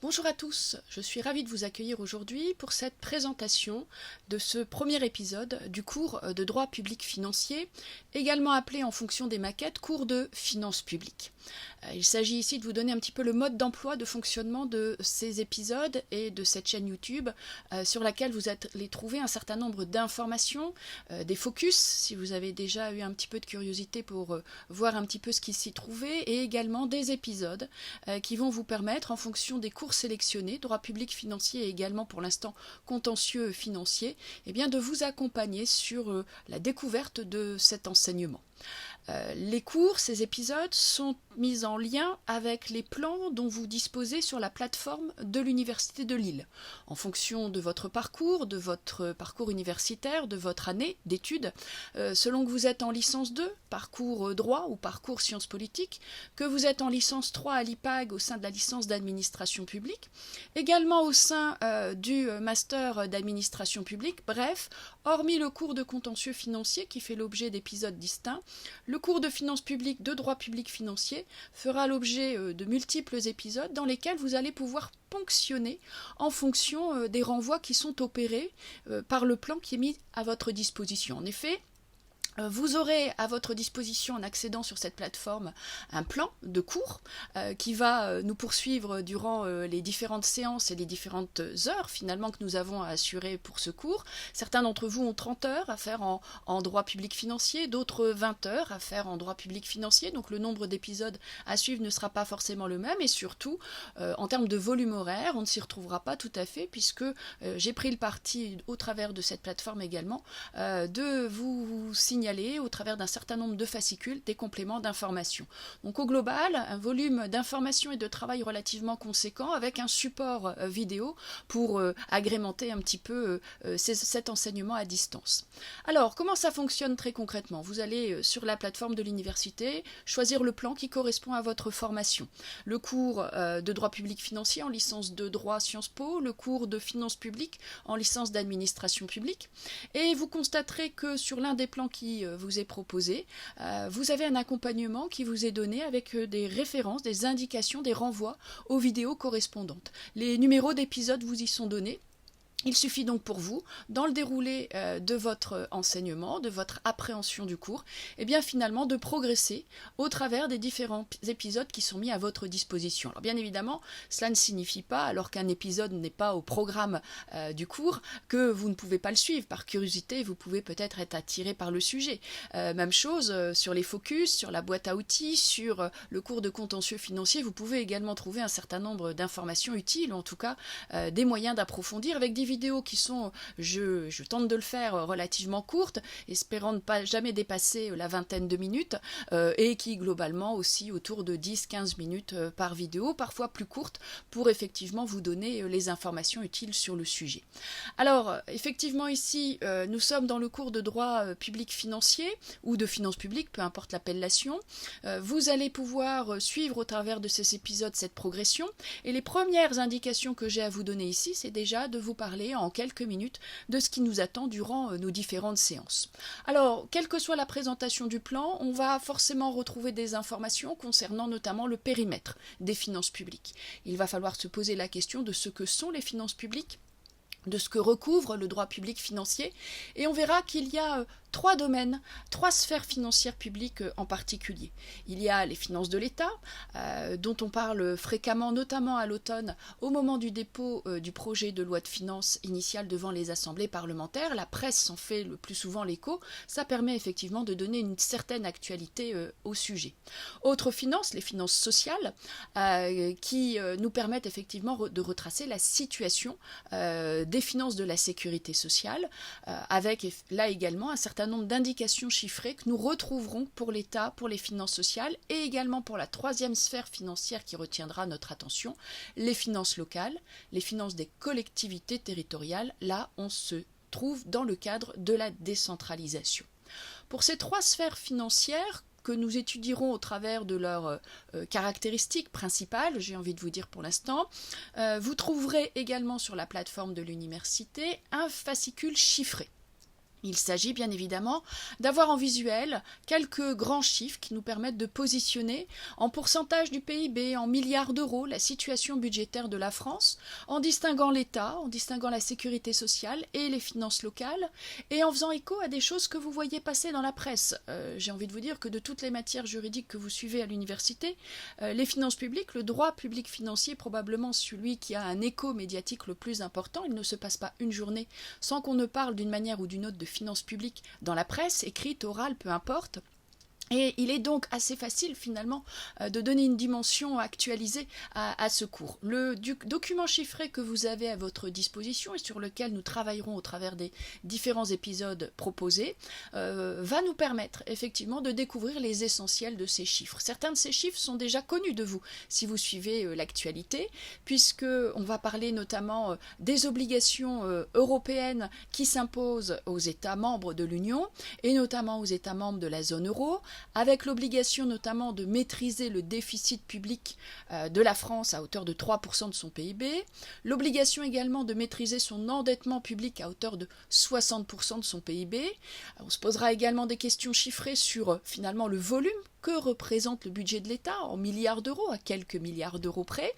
Bonjour à tous, je suis ravie de vous accueillir aujourd'hui pour cette présentation de ce premier épisode du cours de droit public financier, également appelé en fonction des maquettes cours de finances publiques. Il s'agit ici de vous donner un petit peu le mode d'emploi, de fonctionnement de ces épisodes et de cette chaîne YouTube sur laquelle vous allez trouver un certain nombre d'informations, des focus si vous avez déjà eu un petit peu de curiosité pour voir un petit peu ce qui s'y trouvait, et également des épisodes qui vont vous permettre, en fonction des cours sélectionnés, droit public financier et également pour l'instant contentieux financier, de vous accompagner sur la découverte de cet enseignement. Les cours, ces épisodes, sont mis en lien avec les plans dont vous disposez sur la plateforme de l'Université de Lille. En fonction de votre parcours universitaire, de votre année d'études, selon que vous êtes en licence 2, parcours droit ou parcours sciences politiques, que vous êtes en licence 3 à l'IPAG au sein de la licence d'administration publique, également au sein du master d'administration publique, bref, hormis le cours de contentieux financier qui fait l'objet d'épisodes distincts, le cours de finances publiques, de droit public financier, fera l'objet de multiples épisodes dans lesquels vous allez pouvoir ponctionner en fonction des renvois qui sont opérés par le plan qui est mis à votre disposition. En effet, vous aurez à votre disposition, en accédant sur cette plateforme, un plan de cours qui va nous poursuivre durant les différentes séances et les différentes heures finalement que nous avons à assurer pour ce cours. Certains d'entre vous ont 30 heures à faire en droit public financier, d'autres 20 heures à faire en droit public financier, donc le nombre d'épisodes à suivre ne sera pas forcément le même, et surtout en termes de volume horaire, on ne s'y retrouvera pas tout à fait, puisque j'ai pris le parti au travers de cette plateforme également de vous signaler au travers d'un certain nombre de fascicules des compléments d'information. Donc au global, un volume d'information et de travail relativement conséquent, avec un support vidéo pour agrémenter un petit peu cet enseignement à distance. Alors, comment ça fonctionne très concrètement? Vous allez sur la plateforme de l'université choisir le plan qui correspond à votre formation. Le cours de droit public financier en licence de droit Sciences Po, le cours de finances publiques en licence d'administration publique, et vous constaterez que sur l'un des plans qui vous est proposé, vous avez un accompagnement qui vous est donné avec des références, des indications, des renvois aux vidéos correspondantes. Les numéros d'épisodes vous y sont donnés. Il suffit donc pour vous, dans le déroulé de votre enseignement, de votre appréhension du cours, finalement de progresser au travers des différents épisodes qui sont mis à votre disposition. Alors bien évidemment, cela ne signifie pas, alors qu'un épisode n'est pas au programme du cours, que vous ne pouvez pas le suivre. Par curiosité, vous pouvez peut-être être attiré par le sujet. Même chose sur les focus, sur la boîte à outils, sur le cours de contentieux financier, vous pouvez également trouver un certain nombre d'informations utiles, ou en tout cas des moyens d'approfondir avec des vidéos qui sont, je tente de le faire, relativement courtes, espérant ne pas jamais dépasser la vingtaine de minutes, et qui globalement aussi autour de 10-15 minutes par vidéo, parfois plus courtes, pour effectivement vous donner les informations utiles sur le sujet. Alors, effectivement ici, nous sommes dans le cours de droit public financier, ou de finances publiques, peu importe l'appellation. Vous allez pouvoir suivre au travers de ces épisodes cette progression, et les premières indications que j'ai à vous donner ici, c'est déjà de vous parler en quelques minutes de ce qui nous attend durant nos différentes séances. Alors, quelle que soit la présentation du plan, on va forcément retrouver des informations concernant notamment le périmètre des finances publiques. Il va falloir se poser la question de ce que sont les finances publiques, de ce que recouvre le droit public financier, et on verra qu'il y a trois domaines, trois sphères financières publiques en particulier. Il y a les finances de l'État, dont on parle fréquemment, notamment à l'automne, au moment du dépôt du projet de loi de finances initiale devant les assemblées parlementaires. La presse s'en fait le plus souvent l'écho. Ça permet effectivement de donner une certaine actualité au sujet. Autres finances, les finances sociales, qui nous permettent effectivement de retracer la situation des finances de la sécurité sociale, avec là également un certain nombre d'indications chiffrées que nous retrouverons pour l'État, pour les finances sociales, et également pour la troisième sphère financière qui retiendra notre attention, les finances locales, les finances des collectivités territoriales. Là, on se trouve dans le cadre de la décentralisation. Pour ces trois sphères financières, que nous étudierons au travers de leurs caractéristiques principales, j'ai envie de vous dire pour l'instant, vous trouverez également sur la plateforme de l'université un fascicule chiffré. Il s'agit bien évidemment d'avoir en visuel quelques grands chiffres qui nous permettent de positionner en pourcentage du PIB, en milliards d'euros, la situation budgétaire de la France, en distinguant l'État, en distinguant la sécurité sociale et les finances locales, et en faisant écho à des choses que vous voyez passer dans la presse. J'ai envie de vous dire que de toutes les matières juridiques que vous suivez à l'université, les finances publiques, le droit public financier est probablement celui qui a un écho médiatique le plus important. Il ne se passe pas une journée sans qu'on ne parle d'une manière ou d'une autre de finances publiques dans la presse, écrite, orale, peu importe. Et il est donc assez facile finalement de donner une dimension actualisée à ce cours. Le document chiffré que vous avez à votre disposition et sur lequel nous travaillerons au travers des différents épisodes proposés va nous permettre effectivement de découvrir les essentiels de ces chiffres. Certains de ces chiffres sont déjà connus de vous si vous suivez l'actualité, puisque on va parler notamment des obligations européennes qui s'imposent aux États membres de l'Union et notamment aux États membres de la zone euro, avec l'obligation notamment de maîtriser le déficit public de la France à hauteur de 3% de son PIB, l'obligation également de maîtriser son endettement public à hauteur de 60% de son PIB. On se posera également des questions chiffrées sur finalement le volume que représente le budget de l'État en milliards d'euros, à quelques milliards d'euros près,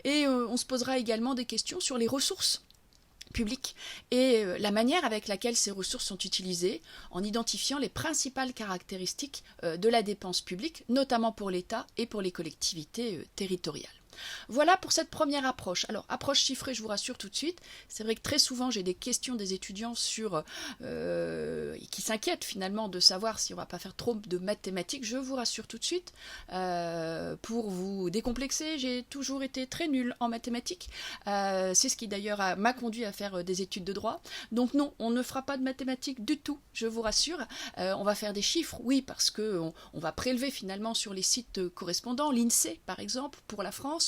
et on se posera également des questions sur les ressources public et la manière avec laquelle ces ressources sont utilisées en identifiant les principales caractéristiques de la dépense publique, notamment pour l'État et pour les collectivités territoriales. Voilà pour cette première approche. Alors, approche chiffrée, je vous rassure tout de suite. C'est vrai que très souvent, j'ai des questions des étudiants qui s'inquiètent finalement de savoir si on ne va pas faire trop de mathématiques. Je vous rassure tout de suite. Pour vous décomplexer, j'ai toujours été très nulle en mathématiques. C'est ce qui d'ailleurs m'a conduit à faire des études de droit. Donc non, on ne fera pas de mathématiques du tout, je vous rassure. On va faire des chiffres, oui, parce qu'on va prélever finalement sur les sites correspondants, l'INSEE par exemple, pour la France,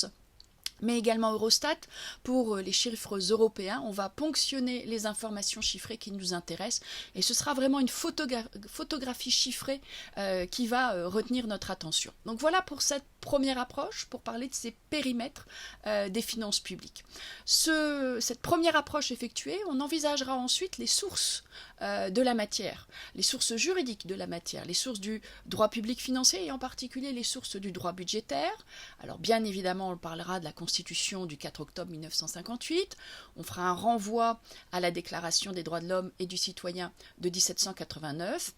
mais également Eurostat. Pour les chiffres européens, on va ponctionner les informations chiffrées qui nous intéressent et ce sera vraiment une photographie chiffrée qui va retenir notre attention. Donc voilà pour cette première approche, pour parler de ces périmètres des finances publiques. Cette première approche effectuée, on envisagera ensuite les sources de la matière, les sources juridiques de la matière, les sources du droit public financier et en particulier les sources du droit budgétaire. Alors bien évidemment, on parlera de la Constitution du 4 octobre 1958, on fera un renvoi à la Déclaration des droits de l'homme et du citoyen de 1789,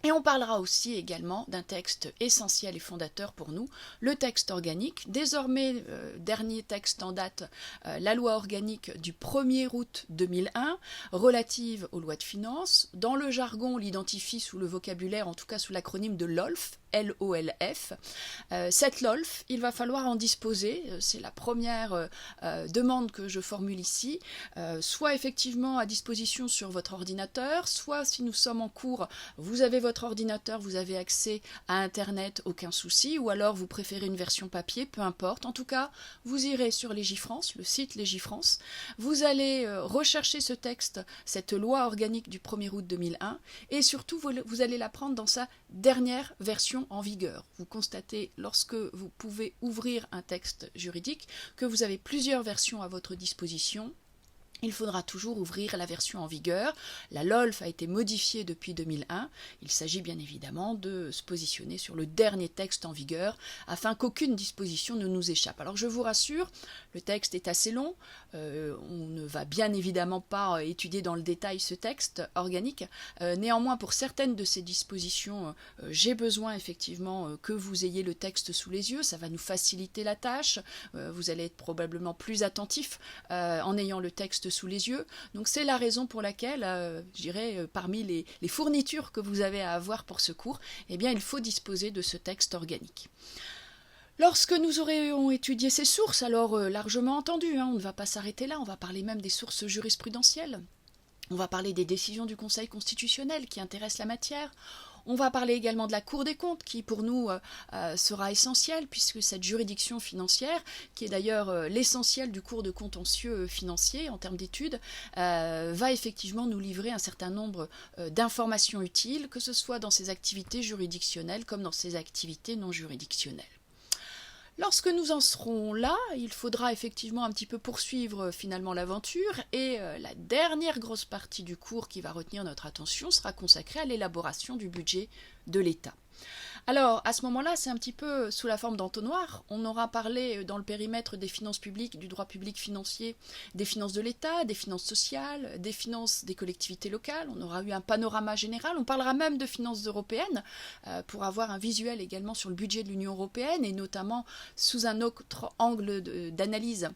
et on parlera aussi également d'un texte essentiel et fondateur pour nous, le texte organique, désormais dernier texte en date, la loi organique du 1er août 2001, relative aux lois de finances. Dans le jargon, on l'identifie sous le vocabulaire, en tout cas sous l'acronyme de LOLF, LOLF. Cette LOLF, il va falloir en disposer, c'est la première demande que je formule ici, soit effectivement à disposition sur votre ordinateur, soit si nous sommes en cours, vous avez votre ordinateur, vous avez accès à Internet, aucun souci, ou alors vous préférez une version papier, peu importe. En tout cas, vous irez sur Légifrance, le site Légifrance, vous allez rechercher ce texte, cette loi organique du 1er août 2001, et surtout vous allez la prendre dans sa dernière version en vigueur. Vous constatez, lorsque vous pouvez ouvrir un texte juridique, que vous avez plusieurs versions à votre disposition. Il faudra toujours ouvrir la version en vigueur. La LOLF a été modifiée depuis 2001. Il s'agit bien évidemment de se positionner sur le dernier texte en vigueur afin qu'aucune disposition ne nous échappe. Alors je vous rassure, le texte est assez long. On ne va bien évidemment pas étudier dans le détail ce texte organique. Néanmoins, pour certaines de ces dispositions, j'ai besoin effectivement que vous ayez le texte sous les yeux. Ça va nous faciliter la tâche. Vous allez être probablement plus attentif en ayant le texte sous les yeux. Donc c'est la raison pour laquelle, je dirais, parmi les fournitures que vous avez à avoir pour ce cours, eh bien, il faut disposer de ce texte organique. Lorsque nous aurons étudié ces sources, alors largement entendu, on ne va pas s'arrêter là, on va parler même des sources jurisprudentielles, on va parler des décisions du Conseil constitutionnel qui intéressent la matière. On va parler également de la Cour des comptes qui pour nous sera essentielle puisque cette juridiction financière, qui est d'ailleurs l'essentiel du cours de contentieux financier en termes d'études, va effectivement nous livrer un certain nombre d'informations utiles, que ce soit dans ses activités juridictionnelles comme dans ses activités non juridictionnelles. Lorsque nous en serons là, il faudra effectivement un petit peu poursuivre finalement l'aventure et la dernière grosse partie du cours qui va retenir notre attention sera consacrée à l'élaboration du budget de l'État. Alors, à ce moment-là, c'est un petit peu sous la forme d'entonnoir. On aura parlé dans le périmètre des finances publiques, du droit public financier, des finances de l'État, des finances sociales, des finances des collectivités locales. On aura eu un panorama général. On parlera même de finances européennes pour avoir un visuel également sur le budget de l'Union européenne et notamment sous un autre angle d'analyse.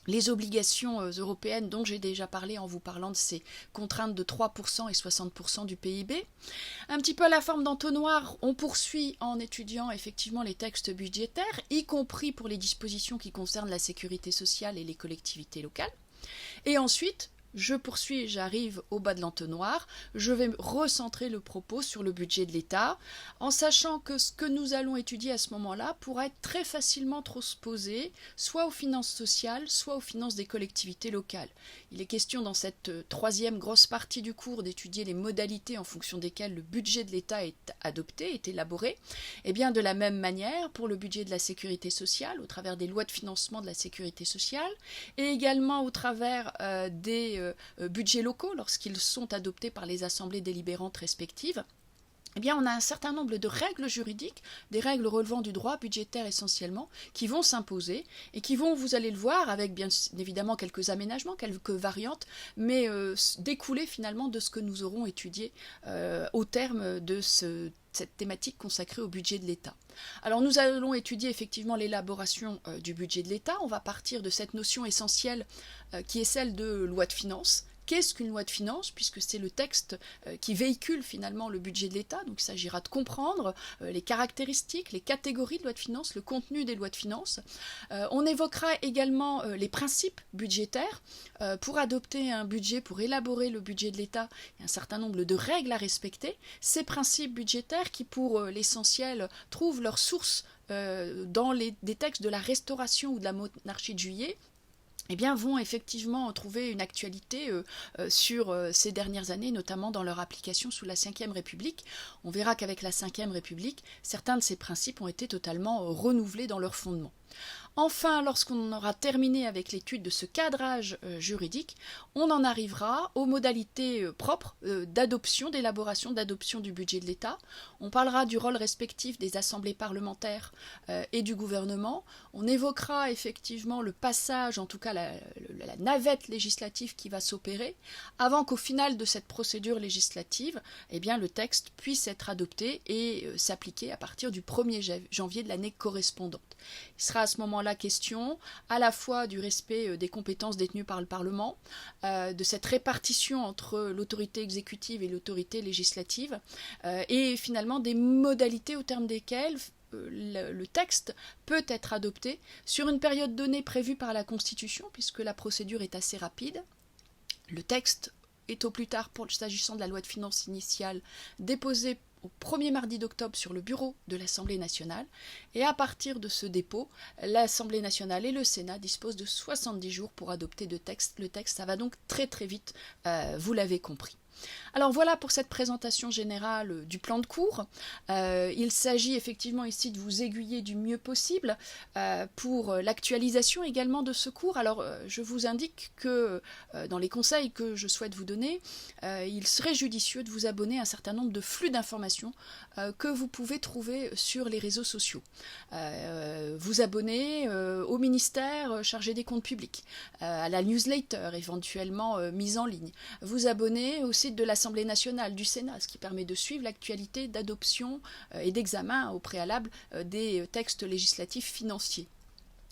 Les obligations européennes dont j'ai déjà parlé en vous parlant de ces contraintes de 3% et 60% du PIB. Un petit peu à la forme d'entonnoir, on poursuit en étudiant effectivement les textes budgétaires, y compris pour les dispositions qui concernent la sécurité sociale et les collectivités locales. Et ensuite, je poursuis, j'arrive au bas de l'entonnoir, je vais recentrer le propos sur le budget de l'État, en sachant que ce que nous allons étudier à ce moment-là pourra être très facilement transposé, soit aux finances sociales, soit aux finances des collectivités locales. Il est question dans cette troisième grosse partie du cours d'étudier les modalités en fonction desquelles le budget de l'État est adopté, est élaboré. Et bien de la même manière, pour le budget de la sécurité sociale, au travers des lois de financement de la sécurité sociale, et également au travers des budgets locaux lorsqu'ils sont adoptés par les assemblées délibérantes respectives, eh bien, on a un certain nombre de règles juridiques, des règles relevant du droit budgétaire essentiellement, qui vont s'imposer et qui vont, vous allez le voir, avec bien évidemment quelques aménagements, quelques variantes, mais découler finalement de ce que nous aurons étudié au terme de cette thématique consacrée au budget de l'État. Alors nous allons étudier effectivement l'élaboration du budget de l'État. On va partir de cette notion essentielle qui est celle de loi de finances. Qu'est-ce qu'une loi de finances, puisque c'est le texte qui véhicule finalement le budget de l'État. Donc il s'agira de comprendre les caractéristiques, les catégories de loi de finances, le contenu des lois de finances. On évoquera également les principes budgétaires. Pour adopter un budget, pour élaborer le budget de l'État, il y a un certain nombre de règles à respecter. Ces principes budgétaires qui, pour l'essentiel, trouvent leur source dans des textes de la Restauration ou de la monarchie de Juillet, eh bien, vont effectivement trouver une actualité sur ces dernières années, notamment dans leur application sous la Ve République. On verra qu'avec la Ve République, certains de ces principes ont été totalement renouvelés dans leur fondement. Enfin, lorsqu'on aura terminé avec l'étude de ce cadrage juridique, on en arrivera aux modalités propres d'adoption, d'élaboration, d'adoption du budget de l'État. On parlera du rôle respectif des assemblées parlementaires et du gouvernement. On évoquera effectivement le passage, en tout cas la navette législative qui va s'opérer, avant qu'au final de cette procédure législative, eh bien, le texte puisse être adopté et s'appliquer à partir du 1er janvier de l'année correspondante. Il sera à ce moment-là question à la fois du respect des compétences détenues par le Parlement, de cette répartition entre l'autorité exécutive et l'autorité législative, et finalement des modalités au terme desquelles le texte peut être adopté sur une période donnée prévue par la Constitution, puisque la procédure est assez rapide. Le texte est au plus tard, s'agissant de la loi de finances initiale, déposé au 1er mardi d'octobre sur le bureau de l'Assemblée nationale, et à partir de ce dépôt, l'Assemblée nationale et le Sénat disposent de 70 jours pour adopter le texte. Ça va donc très très vite, vous l'avez compris. Alors voilà pour cette présentation générale du plan de cours. Il s'agit effectivement ici de vous aiguiller du mieux possible pour l'actualisation également de ce cours. Alors je vous indique que dans les conseils que je souhaite vous donner, il serait judicieux de vous abonner à un certain nombre de flux d'informations que vous pouvez trouver sur les réseaux sociaux. Vous abonner au ministère chargé des comptes publics, à la newsletter éventuellement mise en ligne, vous abonner au site de l'Assemblée nationale, du Sénat, ce qui permet de suivre l'actualité d'adoption et d'examen au préalable des textes législatifs financiers.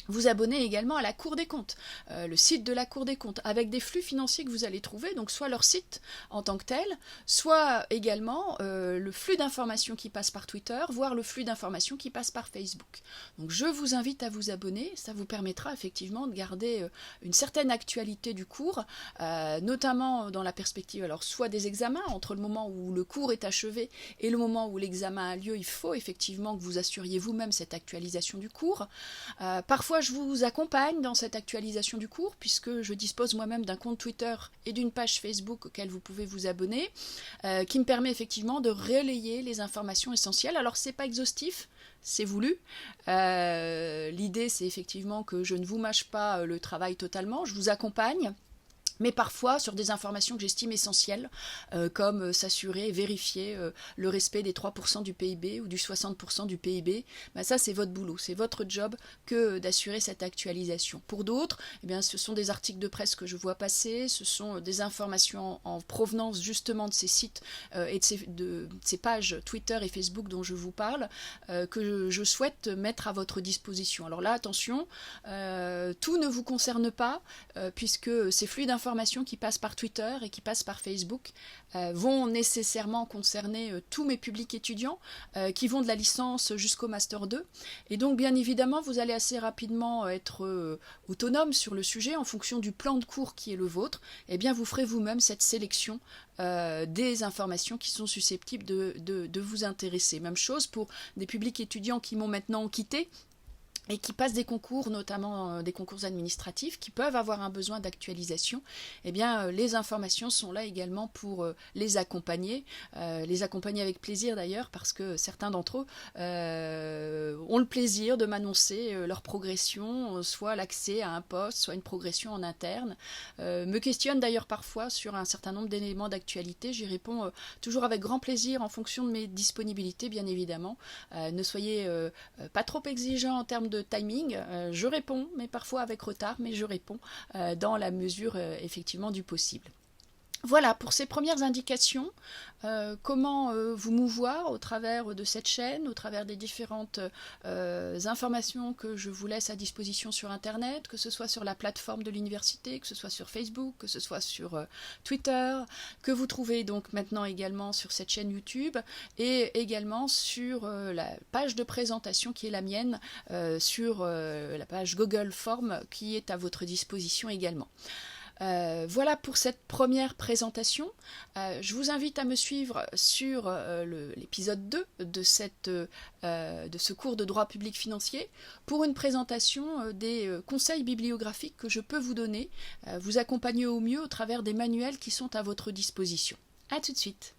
Vous abonnez également à la Cour des comptes, le site de la Cour des comptes, avec des flux financiers que vous allez trouver, donc soit leur site en tant que tel, soit également le flux d'informations qui passe par Twitter, voire le flux d'informations qui passe par Facebook. Donc je vous invite à vous abonner, ça vous permettra effectivement de garder une certaine actualité du cours, notamment dans la perspective, alors soit des examens, entre le moment où le cours est achevé et le moment où l'examen a lieu, il faut effectivement que vous assuriez vous-même cette actualisation du cours. Parfois fois, je vous accompagne dans cette actualisation du cours, puisque je dispose moi-même d'un compte Twitter et d'une page Facebook auquel vous pouvez vous abonner, qui me permet effectivement de relayer les informations essentielles. Alors, c'est pas exhaustif, c'est voulu. L'idée, c'est effectivement que je ne vous mâche pas le travail totalement, je vous accompagne, mais parfois sur des informations que j'estime essentielles, comme s'assurer et vérifier le respect des 3% du PIB ou du 60% du PIB, ça c'est votre boulot, c'est votre job que d'assurer cette actualisation. Pour d'autres, eh bien, ce sont des articles de presse que je vois passer, ce sont des informations en provenance justement de ces sites et de ces pages Twitter et Facebook dont je vous parle, que je souhaite mettre à votre disposition. Alors là, attention, tout ne vous concerne pas, puisque ces flux d'informations qui passent par Twitter et qui passent par Facebook vont nécessairement concerner tous mes publics étudiants qui vont de la licence jusqu'au Master 2. Et donc, bien évidemment, vous allez assez rapidement être autonome sur le sujet en fonction du plan de cours qui est le vôtre. Eh bien, vous ferez vous-même cette sélection des informations qui sont susceptibles de vous intéresser. Même chose pour des publics étudiants qui m'ont maintenant quitté et qui passent des concours, notamment des concours administratifs, qui peuvent avoir un besoin d'actualisation. Eh bien, les informations sont là également pour les accompagner avec plaisir d'ailleurs, parce que certains d'entre eux ont le plaisir de m'annoncer leur progression, soit l'accès à un poste, soit une progression en interne, me questionnent d'ailleurs parfois sur un certain nombre d'éléments d'actualité. J'y réponds toujours avec grand plaisir en fonction de mes disponibilités, bien évidemment. Ne soyez pas trop exigeants en termes de timing, je réponds, mais parfois avec retard, mais je réponds dans la mesure effectivement du possible. Voilà pour ces premières indications, comment vous mouvoir au travers de cette chaîne, au travers des différentes informations que je vous laisse à disposition sur Internet, que ce soit sur la plateforme de l'université, que ce soit sur Facebook, que ce soit sur Twitter, que vous trouvez donc maintenant également sur cette chaîne YouTube et également sur la page de présentation qui est la mienne, sur la page Google Form qui est à votre disposition également. Voilà pour cette première présentation. Je vous invite à me suivre sur l'épisode 2 de ce cours de droit public financier pour une présentation des conseils bibliographiques que je peux vous donner, vous accompagner au mieux au travers des manuels qui sont à votre disposition. À tout de suite.